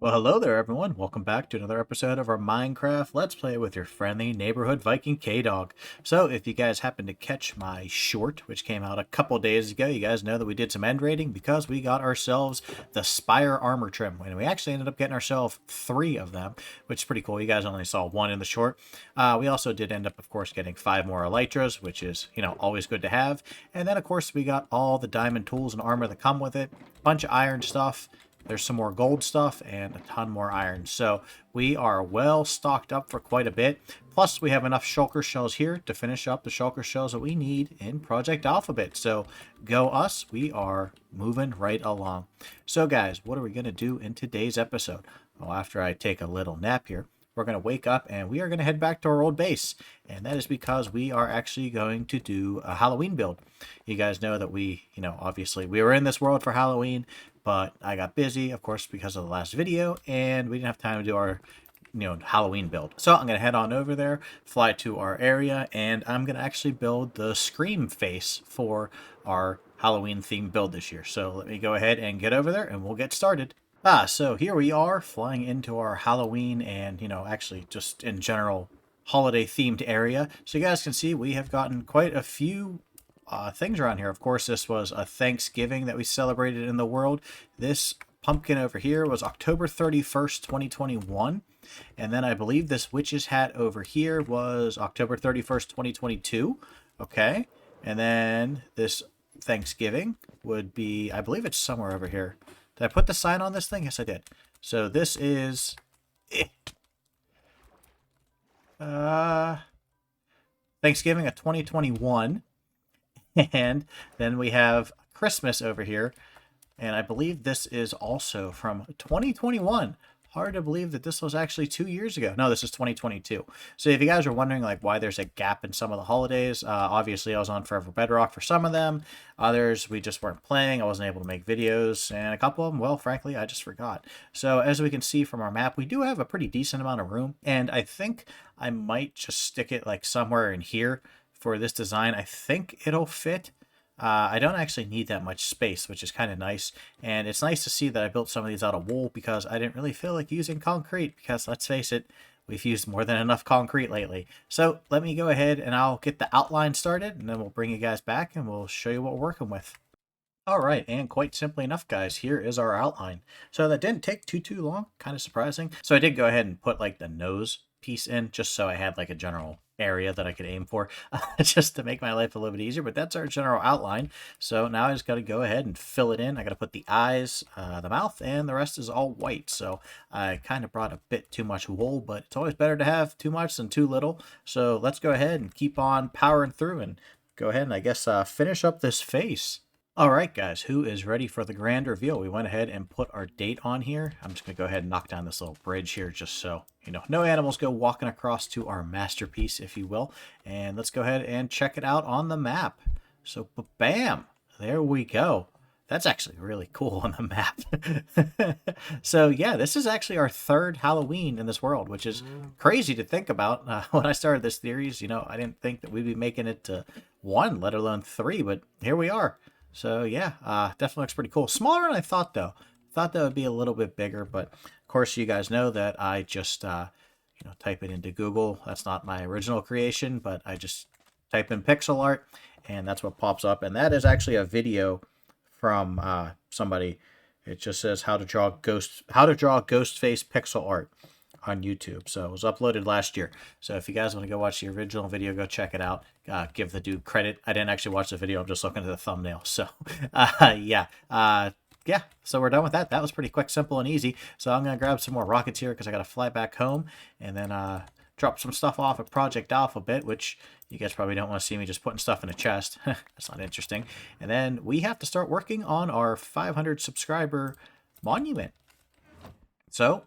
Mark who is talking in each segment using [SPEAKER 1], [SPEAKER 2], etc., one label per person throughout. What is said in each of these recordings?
[SPEAKER 1] Well, hello there, everyone. Welcome back to another episode of our Minecraft Let's Play with your friendly neighborhood Viking K-Dog. So, if you guys happen to catch my short, which came out a couple days ago, you guys know that we did some end raiding because we got ourselves the Spire armor trim. And we actually ended up getting ourselves 3 of them, which is pretty cool. You guys only saw 1 in the short. We also did end up, of course, getting 5 more elytras, which is, always good to have. And then, of course, we got all the diamond tools and armor that come with it. Bunch of iron stuff. There's some more gold stuff and a ton more iron. So we are well stocked up for quite a bit. Plus, we have enough shulker shells here to finish up the shulker shells that we need in Project Alphabet. So go us, we are moving right along. So guys, what are we going to do in today's episode? Well, after I take a little nap here, we're going to wake up and we are going to head back to our old base. And that is because we are actually going to do a Halloween build. You guys know that we, obviously we were in this world for Halloween, but I got busy, of course, because of the last video, and we didn't have time to do our Halloween build. So I'm going to head on over there, fly to our area, and I'm going to actually build the Scream face for our Halloween themed build this year. So let me go ahead and get over there and we'll get started. So here we are flying into our Halloween and, actually just in general holiday themed area. So you guys can see we have gotten quite a few things around here. Of course, this was a Thanksgiving that we celebrated in the world. This pumpkin over here was October 31st, 2021. And then I believe this witch's hat over here was October 31st, 2022. Okay. And then this Thanksgiving would be, I believe it's somewhere over here. Did I put the sign on this thing? Yes, I did. So this is Thanksgiving of 2021. And then we have Christmas over here. And I believe this is also from 2021. Hard to believe that this was actually 2 years ago. No, this is 2022. So if you guys are wondering like why there's a gap in some of the holidays, obviously I was on Forever Bedrock for some of them. Others, we just weren't playing. I wasn't able to make videos. And a couple of them, well, frankly, I just forgot. So as we can see from our map, we do have a pretty decent amount of room. And I think I might just stick it like somewhere in here for this design. I think it'll fit. I don't actually need that much space, which is kind of nice. And it's nice to see that I built some of these out of wool because I didn't really feel like using concrete because, let's face it, we've used more than enough concrete lately. So let me go ahead and I'll get the outline started and then we'll bring you guys back and we'll show you what we're working with. All right, and quite simply enough, guys, here is our outline. So that didn't take too long, kind of surprising. So I did go ahead and put like the nose piece in just so I had like a general area that I could aim for just to make my life a little bit easier, but that's our general outline. So now I just got to go ahead and fill it in. I got to put the eyes, the mouth, and the rest is all white. So I kind of brought a bit too much wool, but it's always better to have too much than too little. So let's go ahead and keep on powering through and go ahead and I guess finish up this face. All right, guys, who is ready for the grand reveal? We went ahead and put our date on here. I'm just going to go ahead and knock down this little bridge here just so, no animals go walking across to our masterpiece, if you will. And let's go ahead and check it out on the map. So, bam, there we go. That's actually really cool on the map. So, yeah, this is actually our 3rd Halloween in this world, which is crazy to think about. When I started this series, I didn't think that we'd be making it to 1, let alone 3, but here we are. So yeah, definitely looks pretty cool. Smaller than I thought though. Thought that would be a little bit bigger, but of course you guys know that I just, type it into Google. That's not my original creation, but I just type in pixel art and that's what pops up. And that is actually a video from somebody. It just says how to draw ghost face pixel art on YouTube. So it was uploaded last year. So if you guys want to go watch the original video, go check it out. Give the dude credit. I didn't actually watch the video. I'm just looking at the thumbnail. So yeah. Yeah, so we're done with that. That was pretty quick, simple, and easy. So I'm going to grab some more rockets here because I got to fly back home and then drop some stuff off at Project Alphabet, which you guys probably don't want to see me just putting stuff in a chest. That's not interesting. And then we have to start working on our 500 subscriber monument. So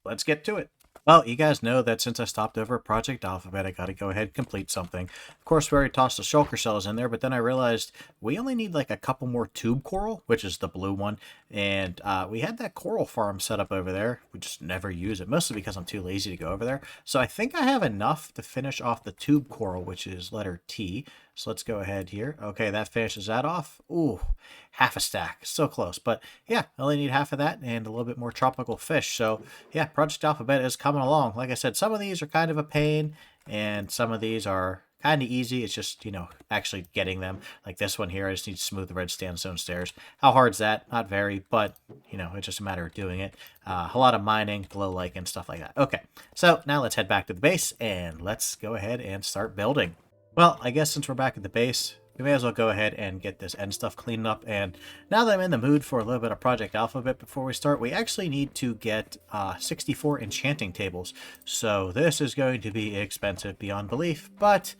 [SPEAKER 1] let's get to it. Well, you guys know that since I stopped over at Project Alphabet, I got to go ahead and complete something. Of course, we already tossed the shulker shells in there, but then I realized we only need like a couple more tube coral, which is the blue one. And we had that coral farm set up over there. We just never use it, mostly because I'm too lazy to go over there. So I think I have enough to finish off the tube coral, which is letter T. So let's go ahead here. Okay, that finishes that off. Ooh, half a stack. So close. But yeah, I only need half of that and a little bit more tropical fish. So yeah, Project Alphabet is coming along. Like I said, some of these are kind of a pain and some of these are kind of easy. It's just, actually getting them. Like this one here, I just need to smooth the red sandstone stairs. How hard's that? Not very, but, it's just a matter of doing it. A lot of mining, glow like, and stuff like that. Okay, so now let's head back to the base, and let's go ahead and start building. Well, I guess since we're back at the base, we may as well go ahead and get this end stuff cleaned up. And now that I'm in the mood for a little bit of Project Alphabet before we start, we actually need to get 64 enchanting tables. So this is going to be expensive beyond belief, but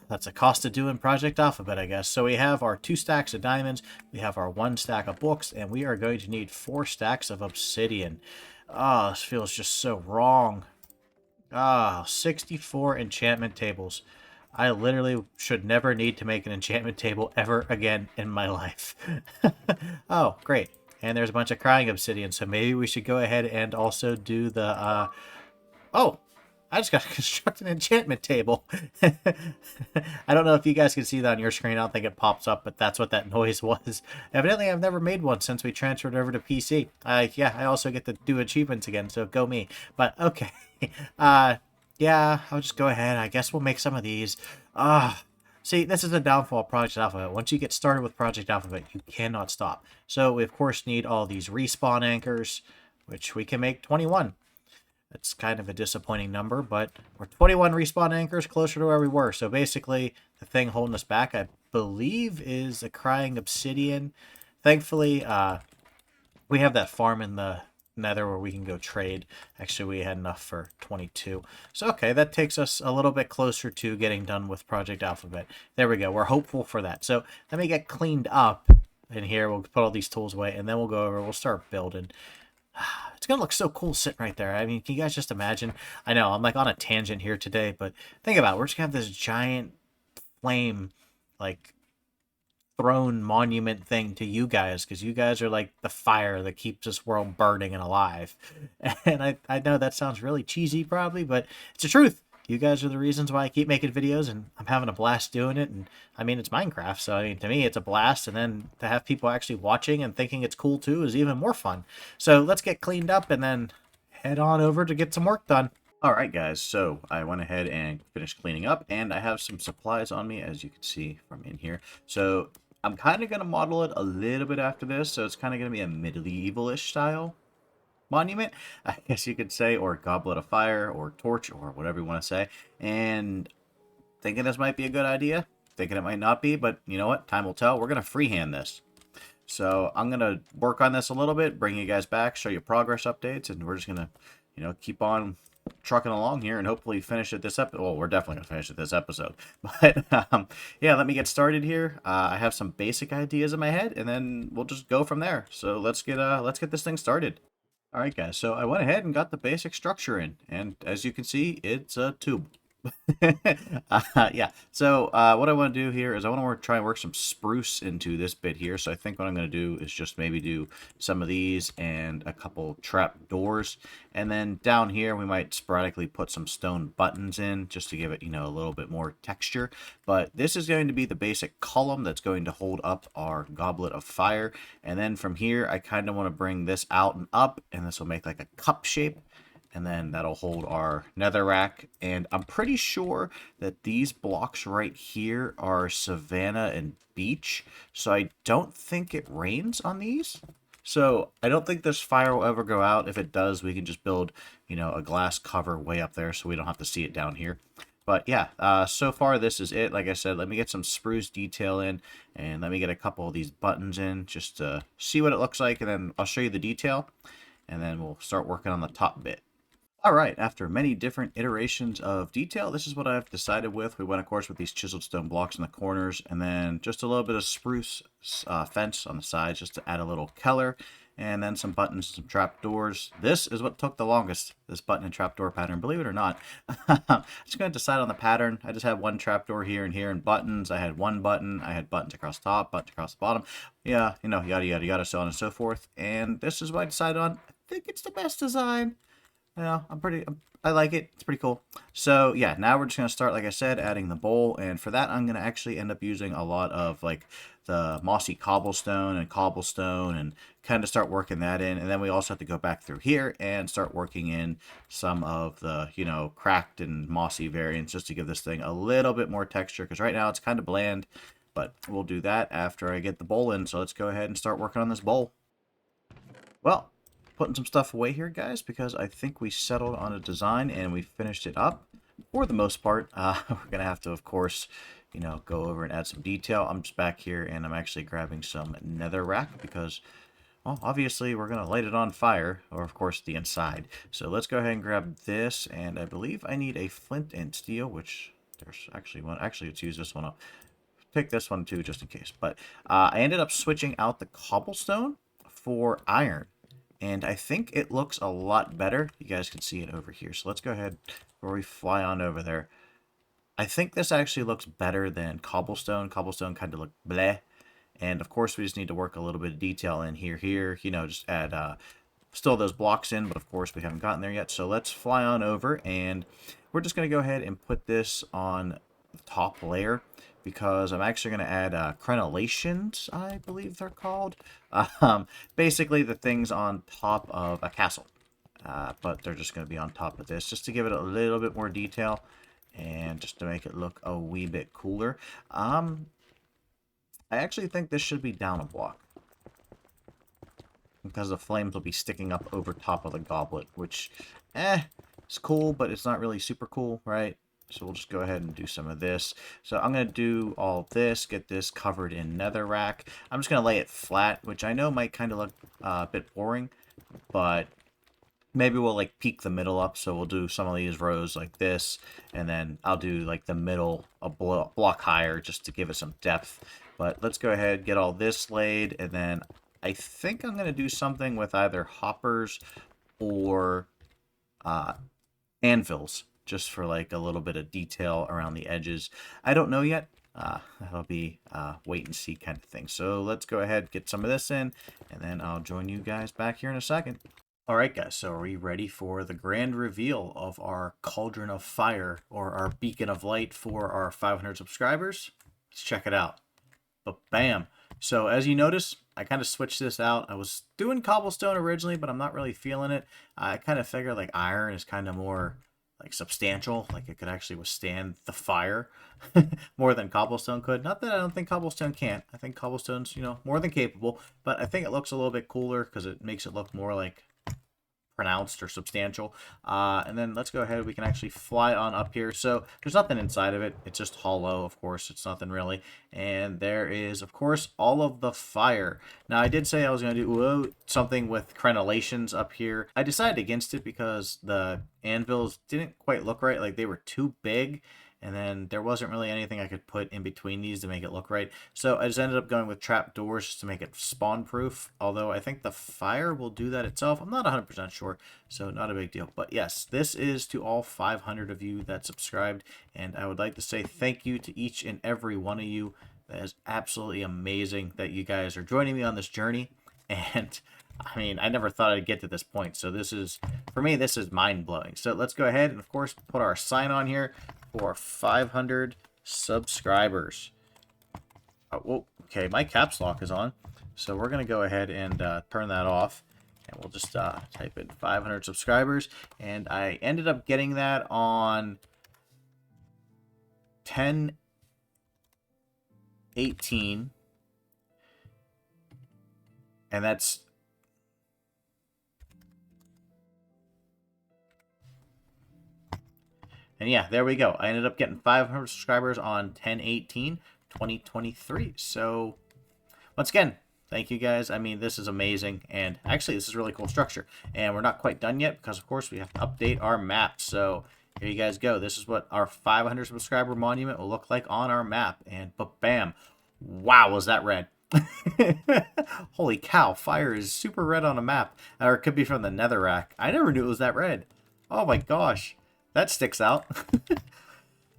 [SPEAKER 1] that's a cost of doing Project Alphabet, I guess. So we have our 2 stacks of diamonds, we have our 1 stack of books, and we are going to need 4 stacks of obsidian. Oh, this feels just so wrong. 64 enchantment tables. I literally should never need to make an enchantment table ever again in my life. Oh, great. And there's a bunch of crying obsidian, so maybe we should go ahead and also do the, Oh! I just got to construct an enchantment table. I don't know if you guys can see that on your screen. I don't think it pops up, but that's what that noise was. Evidently, I've never made one since we transferred over to PC. Yeah, I also get to do achievements again, so go me. But, okay. Yeah, I'll just go ahead. I guess we'll make some of these. See, this is the downfall of Project Alphabet. Once you get started with Project Alphabet, you cannot stop. So we, of course, need all these respawn anchors, which we can make 21. That's kind of a disappointing number, but we're 21 respawn anchors closer to where we were. So basically, the thing holding us back, I believe, is a crying obsidian. Thankfully, we have that farm in the Nether where we can go trade. Actually, we had enough for 22. So, okay, that takes us a little bit closer to getting done with Project Alphabet. There we go. We're hopeful for that. So, let me get cleaned up in here. We'll put all these tools away, and then we'll go over. We'll start building. It's going to look so cool sitting right there. I mean, can you guys just imagine? I know, I'm like on a tangent here today, but think about it. We're just going to have this giant flame, like, throne monument thing to you guys, because you guys are like the fire that keeps this world burning and alive. And I know that sounds really cheesy probably, but it's the truth. You guys are the reasons why I keep making videos, and I'm having a blast doing it. And I mean, it's Minecraft, so I mean, to me, it's a blast. And then to have people actually watching and thinking it's cool too is even more fun. So let's get cleaned up and then head on over to get some work done. Alright guys, so I went ahead and finished cleaning up, and I have some supplies on me, as you can see from in here. So I'm kind of going to model it a little bit after this, so it's kind of going to be a medieval-ish style monument, I guess you could say, or goblet of fire, or torch, or whatever you want to say. And thinking this might be a good idea, thinking it might not be, but you know what, time will tell. We're going to freehand this. So I'm going to work on this a little bit, bring you guys back, show you progress updates, and we're just going to, keep on trucking along here and hopefully finish it this episode. Well, we're definitely gonna finish it this episode, but yeah, let me get started here. I have some basic ideas in my head, and then we'll just go from there. So let's get this thing started. All right, guys. So I went ahead and got the basic structure in, and as you can see, it's a tube. Yeah, so what I want to do here is I want to try and work some spruce into this bit here. So I think what I'm going to do is just maybe do some of these and a couple trap doors, and then down here we might sporadically put some stone buttons in just to give it, a little bit more texture. But this is going to be the basic column that's going to hold up our goblet of fire, and then from here I kind of want to bring this out and up, and this will make like a cup shape. And then that'll hold our netherrack. And I'm pretty sure that these blocks right here are savanna and beach. So I don't think it rains on these. So I don't think this fire will ever go out. If it does, we can just build, a glass cover way up there so we don't have to see it down here. But yeah, so far this is it. Like I said, let me get some spruce detail in, and let me get a couple of these buttons in just to see what it looks like. And then I'll show you the detail, and then we'll start working on the top bit. Alright, after many different iterations of detail, this is what I've decided with. We went, of course, with these chiseled stone blocks in the corners, and then just a little bit of spruce fence on the sides just to add a little color, and then some buttons, some trap doors. This is what took the longest, this button and trapdoor pattern, believe it or not. I'm just going to decide on the pattern. I just had one trapdoor here and here, and buttons. I had one button. I had buttons across the top, buttons across the bottom. Yeah, yada, yada, yada, so on and so forth. And this is what I decided on. I think it's the best design. Yeah, I like it. It's pretty cool. So yeah, now we're just gonna start, like I said, adding the bowl, and for that I'm gonna actually end up using a lot of like the mossy cobblestone and kind of start working that in, and then we also have to go back through here and start working in some of the, you know, cracked and mossy variants just to give this thing a little bit more texture, because right now it's kind of bland, but we'll do that after I get the bowl in. So let's go ahead and start working on this bowl. Well, putting some stuff away here, guys, because I think we settled on a design and we finished it up for the most part. We're going to have to, of course, you know, go over and add some detail. I'm just back here and I'm actually grabbing some netherrack because, well, obviously we're going to light it on fire, or of course the inside. So let's go ahead and grab this, and I believe I need a flint and steel, which there's actually one. Actually, let's use this one up. Pick this one too, just in case. But I ended up switching out the cobblestone for iron, and I think it looks a lot better. You guys can see it over here. So let's go ahead before we fly on over there. I think this actually looks better than cobblestone. Cobblestone kind of looked bleh. And of course, we just need to work a little bit of detail in here. You know, just add still those blocks in, but of course we haven't gotten there yet. So let's fly on over, and we're just going to go ahead and put this on the top layer, because I'm actually going to add crenellations, I believe they're called. Basically the things on top of a castle. But they're just going to be on top of this, just to give it a little bit more detail and just to make it look a wee bit cooler. I actually think this should be down a block, because the flames will be sticking up over top of the goblet, which, it's cool, but it's not really super cool, right? So we'll just go ahead and do some of this. So I'm going to do all this, get this covered in netherrack. I'm just going to lay it flat, which I know might kind of look a bit boring, but maybe we'll like peak the middle up. So we'll do some of these rows like this, and then I'll do like the middle a block higher just to give it some depth. But let's go ahead, get all this laid, and then I think I'm going to do something with either hoppers or anvils, just for like a little bit of detail around the edges. I don't know yet. That'll be wait and see kind of thing. So let's go ahead, get some of this in, and then I'll join you guys back here in a second. All right, guys, so are we ready for the grand reveal of our Cauldron of Fire, or our Beacon of Light for our 500 subscribers? Let's check it out. But bam. So as you notice, I kind of switched this out. I was doing cobblestone originally, but I'm not really feeling it. I kind of figured like iron is kind of more like substantial, like it could actually withstand the fire more than cobblestone could. Not that I don't think cobblestone can't. I think cobblestone's, you know, more than capable, but I think it looks a little bit cooler because it makes it look more like pronounced or substantial. And then let's go ahead, we can actually fly on up here. So there's nothing inside of it, it's just hollow, of course, it's nothing really. And there is, of course, all of the fire. Now I did say I was going to do something with crenellations up here. I decided against it because the anvils didn't quite look right, like they were too big, and then there wasn't really anything I could put in between these to make it look right. So I just ended up going with trap doors just to make it spawn proof, although I think the fire will do that itself. I'm not 100% sure, so not a big deal. But yes, this is to all 500 of you that subscribed, and I would like to say thank you to each and every one of you. That is absolutely amazing that you guys are joining me on this journey, and I mean, I never thought I'd get to this point, so this is, for me, this is mind-blowing. So let's go ahead and, of course, put our sign on here for 500 subscribers. Oh, whoa, okay, my caps lock is on, so we're going to go ahead and turn that off, and we'll just type in 500 subscribers, and I ended up getting that on 10/18, and that's... And yeah, there we go. I ended up getting 500 subscribers on 10/18/2023. So once again, thank you guys. I mean, this is amazing. And actually, this is a really cool structure. And we're not quite done yet because, of course, we have to update our map. So here you guys go. This is what our 500 subscriber monument will look like on our map. And bam. Wow, was that red. Holy cow, fire is super red on a map. Or it could be from the netherrack. I never knew it was that red. Oh my gosh. That sticks out.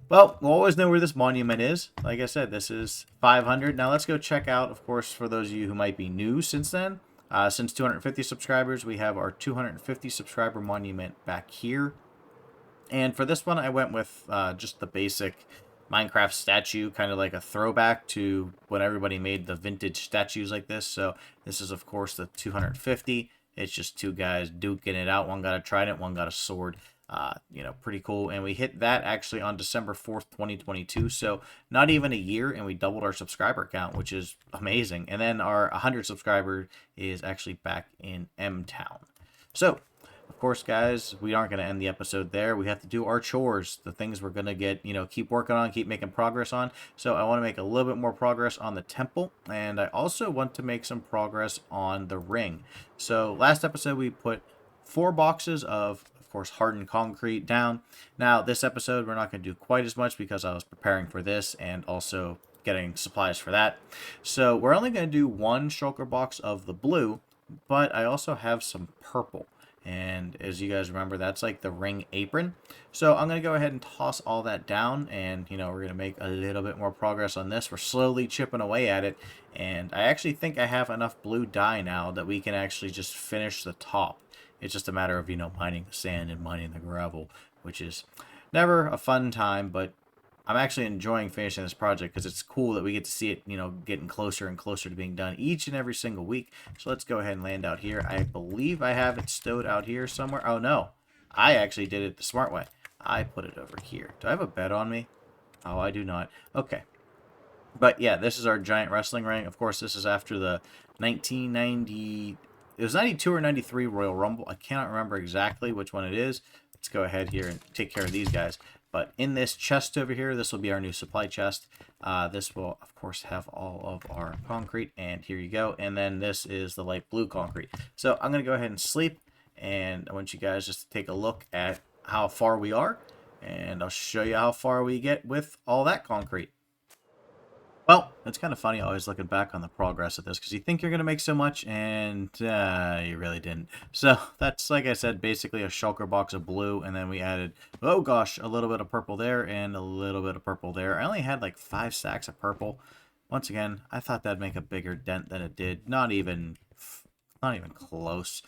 [SPEAKER 1] Well, we'll always know where this monument is. Like I said, this is 500. Now let's go check out, of course, for those of you who might be new since then, Since 250 subscribers, we have our 250 subscriber monument back here. And for this one, I went with just the basic Minecraft statue, kind of like a throwback to when everybody made the vintage statues like this. So this is, of course, the 250. It's just two guys duking it out. One got a trident, one got a sword. You know, pretty cool. And we hit that actually on December 4th, 2022. So not even a year, and we doubled our subscriber count, which is amazing. And then our 100 subscriber is actually back in M-Town. So, of course, guys, we aren't going to end the episode there. We have to do our chores, the things we're going to get, you know, keep working on, keep making progress on. So I want to make a little bit more progress on the temple, and I also want to make some progress on the ring. So last episode, we put 4 boxes of course, hardened concrete down. Now, this episode, we're not going to do quite as much because I was preparing for this and also getting supplies for that. So we're only going to do 1 shulker box of the blue, but I also have some purple. And as you guys remember, that's like the ring apron. So I'm going to go ahead and toss all that down, and, you know, we're going to make a little bit more progress on this. We're slowly chipping away at it, and I actually think I have enough blue dye now that we can actually just finish the top. It's just a matter of, you know, mining the sand and mining the gravel, which is never a fun time, but I'm actually enjoying finishing this project because it's cool that we get to see it, you know, getting closer and closer to being done each and every single week. So let's go ahead and land out here. I believe I have it stowed out here somewhere. Oh, no. I actually did it the smart way. I put it over here. Do I have a bed on me? Oh, I do not. Okay. But yeah, this is our giant wrestling ring. Of course, this is after the 1990... It was 92 or 93 Royal Rumble. I cannot remember exactly which one it is. Let's go ahead here and take care of these guys. But in this chest over here, this will be our new supply chest. This will, of course, have all of our concrete. And here you go. And then this is the light blue concrete. So I'm going to go ahead and sleep. And I want you guys just to take a look at how far we are. And I'll show you how far we get with all that concrete. Well, it's kind of funny always looking back on the progress of this because you think you're going to make so much and you really didn't. So that's, like I said, basically a shulker box of blue, and then we added, oh gosh, a little bit of purple there and a little bit of purple there. I only had like 5 stacks of purple. Once again, I thought that'd make a bigger dent than it did. Not even close.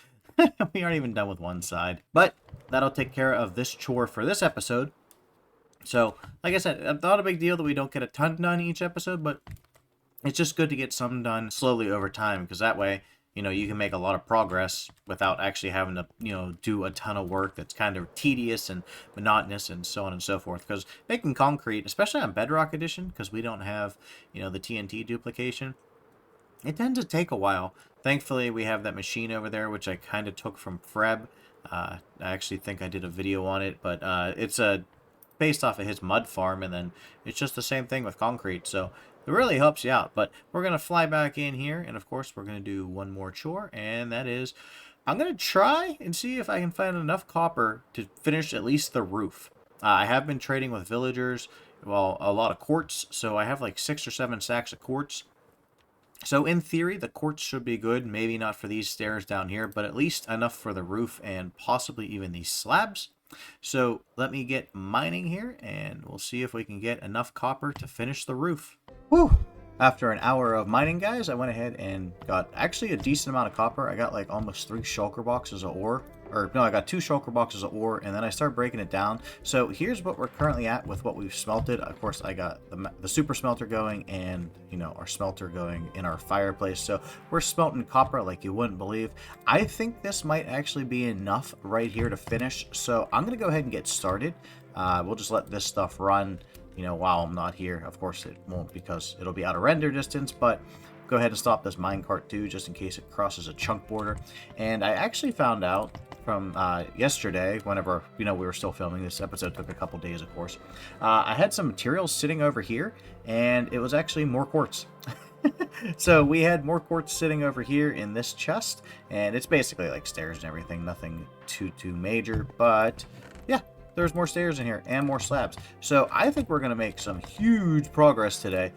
[SPEAKER 1] We aren't even done with one side. But that'll take care of this chore for this episode. So, like I said, not a big deal that we don't get a ton done each episode, but it's just good to get some done slowly over time, because that way, you know, you can make a lot of progress without actually having to, you know, do a ton of work that's kind of tedious and monotonous and so on and so forth. Because making concrete, especially on Bedrock Edition, because we don't have, you know, the TNT duplication, it tends to take a while. Thankfully, we have that machine over there, which I kind of took from Freb. I actually think I did a video on it, but it's based off of his mud farm, and then it's just the same thing with concrete, so it really helps you out. But we're going to fly back in here, and of course we're going to do one more chore, and that is I'm going to try and see if I can find enough copper to finish at least the roof. I have been trading with villagers, well, a lot of quartz, so I have like 6 or 7 stacks of quartz. So in theory, the quartz should be good, maybe not for these stairs down here, but at least enough for the roof and possibly even these slabs. So let me get mining here, and we'll see if we can get enough copper to finish the roof. Whew! After an hour of mining, guys, I went ahead and got actually a decent amount of copper. I got like almost 3 shulker boxes of ore. Or no, I got 2 shulker boxes of ore, and then I started breaking it down. So here's what we're currently at with what we've smelted. Of course, I got the super smelter going, and, you know, our smelter going in our fireplace. So we're smelting copper like you wouldn't believe. I think this might actually be enough right here to finish. So I'm going to go ahead and get started. We'll just let this stuff run, you know, while I'm not here. Of course, it won't, because it'll be out of render distance, but go ahead and stop this minecart too, just in case it crosses a chunk border. And I actually found out from yesterday, whenever, you know, we were still filming. This episode took a couple days, of course. I had some materials sitting over here, and it was actually more quartz. So we had more quartz sitting over here in this chest, and it's basically like stairs and everything, nothing too major, but yeah, there's more stairs in here and more slabs. So I think we're going to make some huge progress today.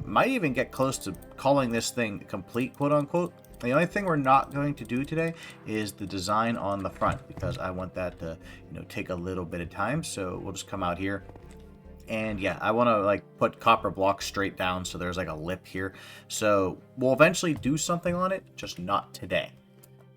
[SPEAKER 1] Might even get close to calling this thing complete, quote unquote. The only thing we're not going to do today is the design on the front, because I want that to, you know, take a little bit of time. So we'll just come out here And yeah, I want to like put copper blocks straight down so there's like a lip here. So we'll eventually do something on it, just not today.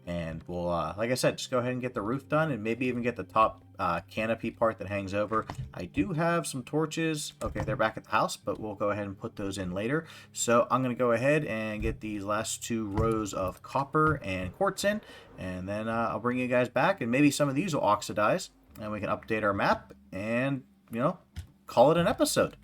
[SPEAKER 1] And we'll, like I said, just go ahead and get the roof done and maybe even get the top canopy part that hangs over. I do have some torches. Okay, they're back at the house, but we'll go ahead and put those in later. So I'm going to go ahead and get these last 2 rows of copper and quartz in, and then I'll bring you guys back, and maybe some of these will oxidize, and we can update our map and, you know, call it an episode.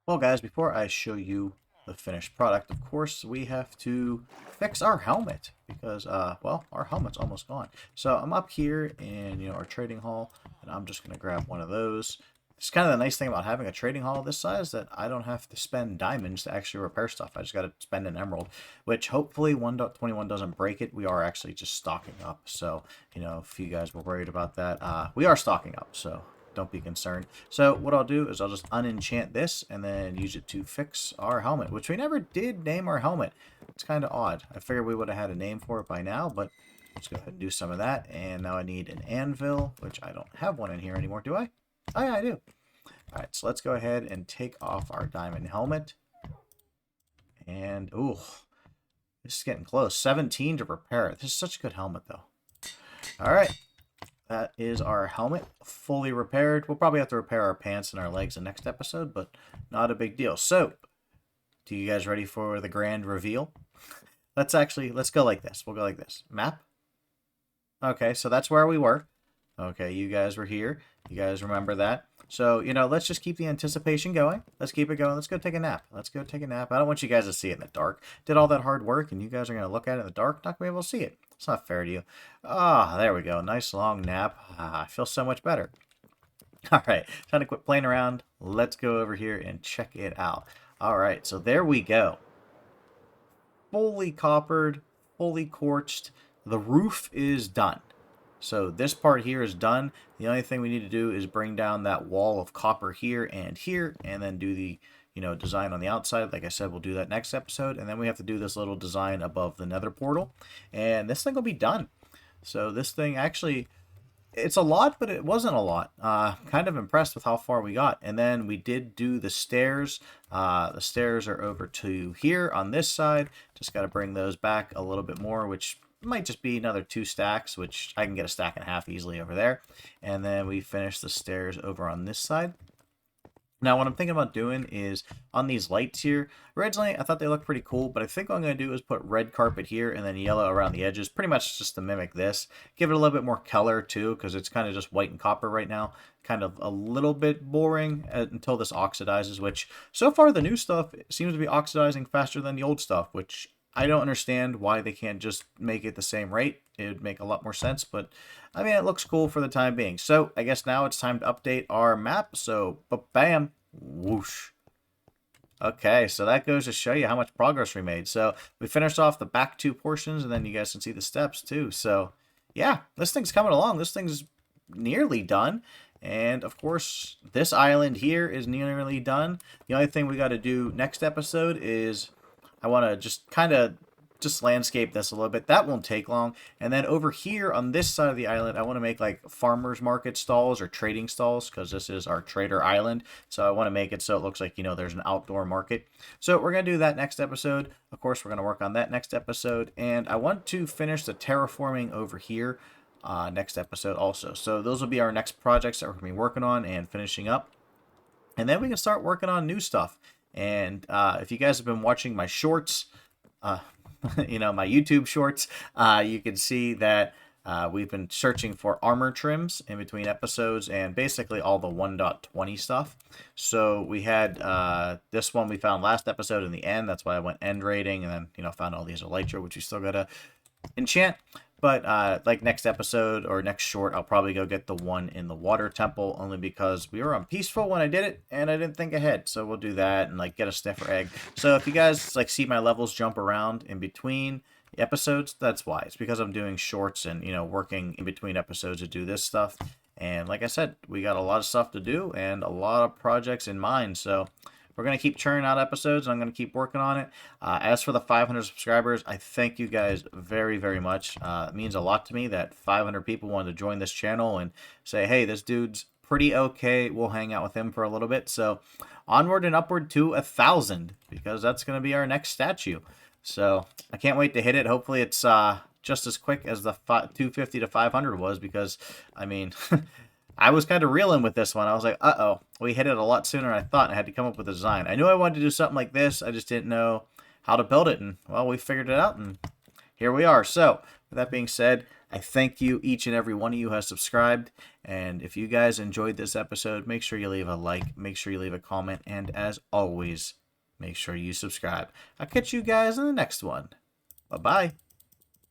[SPEAKER 1] Well, guys, before I show you the finished product, of course, we have to fix our helmet because, well, our helmet's almost gone. So I'm up here in, you know, our trading hall, and I'm just going to grab one of those. It's kind of the nice thing about having a trading hall this size that I don't have to spend diamonds to actually repair stuff. I just got to spend an emerald, which hopefully 1.21 doesn't break it. We are actually just stocking up. So, you know, if you guys were worried about that, we are stocking up. So don't be concerned. So what I'll do is I'll just unenchant this and then use it to fix our helmet, which we never did name our helmet. It's kind of odd. I figured we would have had a name for it by now, but let's go ahead and do some of that. And now I need an anvil, which I don't have one in here anymore, do I? Oh yeah, I do. All right, so let's go ahead and take off our diamond helmet. And, ooh, this is getting close. 17 to repair it. This is such a good helmet, though. All right. That is our helmet fully repaired. We'll probably have to repair our pants and our legs in the next episode, but not a big deal. So, do you guys ready for the grand reveal? Let's go like this. We'll go like this. Map. Okay, so that's where we were. Okay, you guys were here. You guys remember that. So, you know, let's just keep the anticipation going. Let's keep it going. Let's go take a nap. Let's go take a nap. I don't want you guys to see it in the dark. Did all that hard work, and you guys are going to look at it in the dark, not going to be able to see it. It's not fair to you. Ah, there we go. Nice long nap. I feel so much better. All right, time to quit playing around. Let's go over here and check it out. All right, so there we go. Fully coppered, fully quartzed. The roof is done. So this part here is done. The only thing we need to do is bring down that wall of copper here, and then do the, you know, design on the outside. Like I said, we'll do that next episode. And then we have to do this little design above the nether portal. And this thing will be done. So this thing actually, it's a lot, but it wasn't a lot. Kind of impressed with how far we got. And then we did do the stairs. The stairs are over to here on this side. Just got to bring those back a little bit more, which might just be another 2 stacks, which I can get a stack and a half easily over there. And then we finish the stairs over on this side. Now, what I'm thinking about doing is on these lights here, originally I thought they looked pretty cool, but I think what I'm going to do is put red carpet here and then yellow around the edges, pretty much just to mimic this. Give it a little bit more color too, because it's kind of just white and copper right now. Kind of a little bit boring until this oxidizes, which so far the new stuff seems to be oxidizing faster than the old stuff, which I don't understand why they can't just make it the same rate. It would make a lot more sense, but I mean, it looks cool for the time being. So I guess now it's time to update our map. So, bam, whoosh. Okay, so that goes to show you how much progress we made. So we finished off the back 2 portions, and then you guys can see the steps too. So yeah, this thing's coming along. This thing's nearly done. And of course, this island here is nearly done. The only thing we got to do next episode is I want to just kind of landscape this a little bit. That won't take long. And then over here on this side of the island, I want to make like farmers market stalls or trading stalls, because this is our trader island. So I want to make it so it looks like, you know, there's an outdoor market. So we're going to do that next episode. Of course, we're going to work on that next episode. And I want to finish the terraforming over here next episode also. So those will be our next projects that we're going to be working on and finishing up. And then we can start working on new stuff. And if you guys have been watching my shorts, you know, my YouTube shorts, you can see that we've been searching for armor trims in between episodes and basically all the 1.20 stuff. So we had this one we found last episode in the end. That's why I went end rating, and then, you know, found all these elytra, which we still got to enchant. But like next episode or next short, I'll probably go get the one in the water temple, only because we were on peaceful when I did it and I didn't think ahead. So we'll do that and like get a sniffer egg. So if you guys like see my levels jump around in between episodes, that's why. It's because I'm doing shorts and, you know, working in between episodes to do this stuff. And like I said, we got a lot of stuff to do and a lot of projects in mind. So we're going to keep churning out episodes, and I'm going to keep working on it. As for the 500 subscribers, I thank you guys very, very much. It means a lot to me that 500 people wanted to join this channel and say, hey, this dude's pretty okay. We'll hang out with him for a little bit. So onward and upward to 1,000, because that's going to be our next statue. So I can't wait to hit it. Hopefully it's just as quick as the 250 to 500 was, because, I mean, I was kind of reeling with this one. I was like, uh-oh, we hit it a lot sooner than I thought, and I had to come up with a design. I knew I wanted to do something like this. I just didn't know how to build it, and, well, we figured it out, and here we are. So, with that being said, I thank you, each and every one of you who has subscribed, and if you guys enjoyed this episode, make sure you leave a like, make sure you leave a comment, and as always, make sure you subscribe. I'll catch you guys in the next one. Bye-bye.